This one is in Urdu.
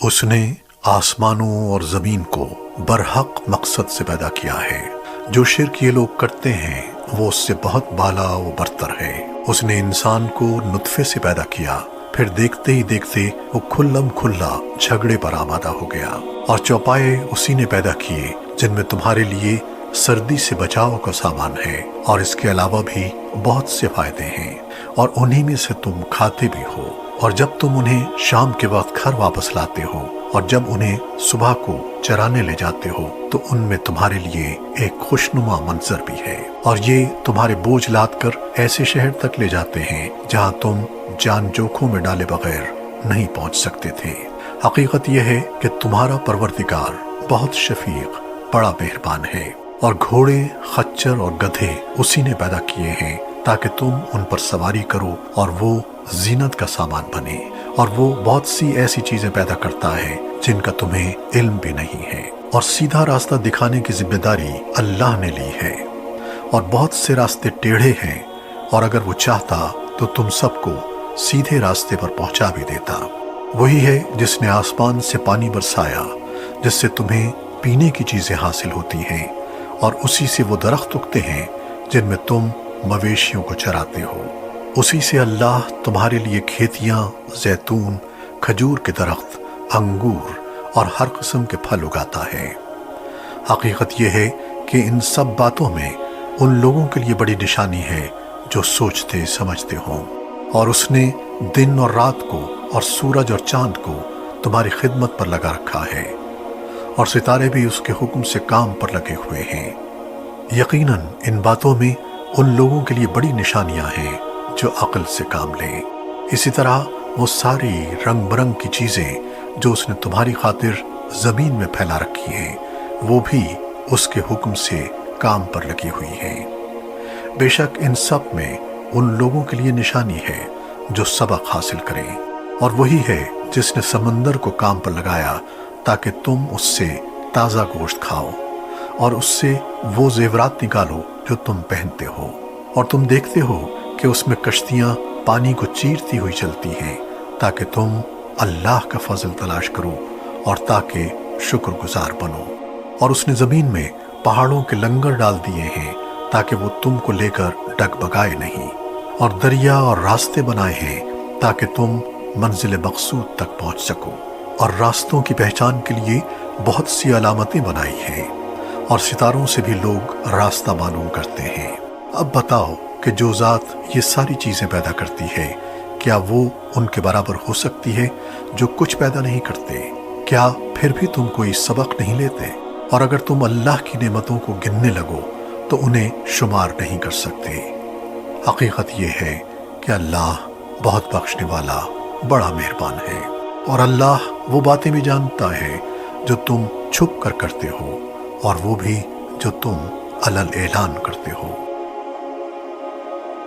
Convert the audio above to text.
اس نے آسمانوں اور زمین کو برحق مقصد سے پیدا کیا ہے۔ جو شرک یہ لوگ کرتے ہیں وہ اس سے بہت بالا و برتر ہے۔ اس نے انسان کو نطفے سے پیدا کیا، پھر دیکھتے ہی دیکھتے وہ کھلم کھلا جھگڑے پر آمادہ ہو گیا، اور چوپائے اسی نے پیدا کیے جن میں تمہارے لیے سردی سے بچاؤ کا سامان ہے، اور اس کے علاوہ بھی بہت سے فائدے ہیں، اور انہی میں سے تم کھاتے بھی ہو۔ اور جب تم انہیں شام کے وقت گھر واپس لاتے ہو اور جب انہیں صبح کو چرانے لے جاتے ہو تو ان میں تمہارے لیے ایک خوشنما منظر بھی ہے، اور یہ تمہارے بوجھ لاد کر ایسے شہر تک لے جاتے ہیں جہاں تم جان جوکھوں میں ڈالے بغیر نہیں پہنچ سکتے تھے۔ حقیقت یہ ہے کہ تمہارا پروردگار بہت شفیق، بڑا مہربان ہے، اور گھوڑے، خچر اور گدھے اسی نے پیدا کیے ہیں تاکہ تم ان پر سواری کرو، اور وہ زینت کا سامان بنے، اور وہ بہت سی ایسی چیزیں پیدا کرتا ہے جن کا تمہیں علم بھی نہیں ہے، اور سیدھا راستہ دکھانے کی ذمہ داری اللہ نے لی ہے، اور بہت سے راستے ٹیڑھے ہیں، اور اگر وہ چاہتا تو تم سب کو سیدھے راستے پر پہنچا بھی دیتا۔ وہی ہے جس نے آسمان سے پانی برسایا جس سے تمہیں پینے کی چیزیں حاصل ہوتی ہیں، اور اسی سے وہ درخت اگتے ہیں جن میں تم مویشیوں کو چراتے ہو۔ اسی سے اللہ تمہارے لیے کھیتیاں، زیتون، کھجور کے درخت، انگور اور ہر قسم کے پھل اگاتا ہے۔ حقیقت یہ ہے کہ ان سب باتوں میں ان لوگوں کے لیے بڑی نشانی ہے جو سوچتے سمجھتے ہوں۔ اور اس نے دن اور رات کو اور سورج اور چاند کو تمہاری خدمت پر لگا رکھا ہے، اور ستارے بھی اس کے حکم سے کام پر لگے ہوئے ہیں۔ یقیناً ان باتوں میں ان لوگوں کے لیے بڑی نشانیاں ہیں جو عقل سے کام لیں۔ اسی طرح وہ ساری رنگ برنگ کی چیزیں جو اس نے تمہاری خاطر زمین میں پھیلا رکھی ہیں وہ بھی اس کے حکم سے کام پر لگی ہوئی ہیں۔ بے شک ان سب میں ان لوگوں کے لیے نشانی ہے جو سبق حاصل کریں، اور وہی ہے جس نے سمندر کو کام پر لگایا تاکہ تم اس سے تازہ گوشت کھاؤ، اور اس سے وہ زیورات نکالو جو تم پہنتے ہو، اور تم دیکھتے ہو کہ اس میں کشتیاں پانی کو چیرتی ہوئی چلتی ہیں تاکہ تم اللہ کا فضل تلاش کرو اور تاکہ شکر گزار بنو۔ اور اس نے زمین میں پہاڑوں کے لنگر ڈال دیے ہیں تاکہ وہ تم کو لے کر ڈگمگائے نہیں، اور دریا اور راستے بنائے ہیں تاکہ تم منزل مقصود تک پہنچ سکو، اور راستوں کی پہچان کے لیے بہت سی علامتیں بنائی ہیں، اور ستاروں سے بھی لوگ راستہ معلوم کرتے ہیں۔ اب بتاؤ کہ جو ذات یہ ساری چیزیں پیدا کرتی ہے کیا وہ ان کے برابر ہو سکتی ہے جو کچھ پیدا نہیں کرتے؟ کیا پھر بھی تم کوئی سبق نہیں لیتے؟ اور اگر تم اللہ کی نعمتوں کو گننے لگو تو انہیں شمار نہیں کر سکتے۔ حقیقت یہ ہے کہ اللہ بہت بخشنے والا، بڑا مہربان ہے، اور اللہ وہ باتیں بھی جانتا ہے جو تم چھپ کر کرتے ہو، اور وہ بھی جو تم علل اعلان کرتے ہو۔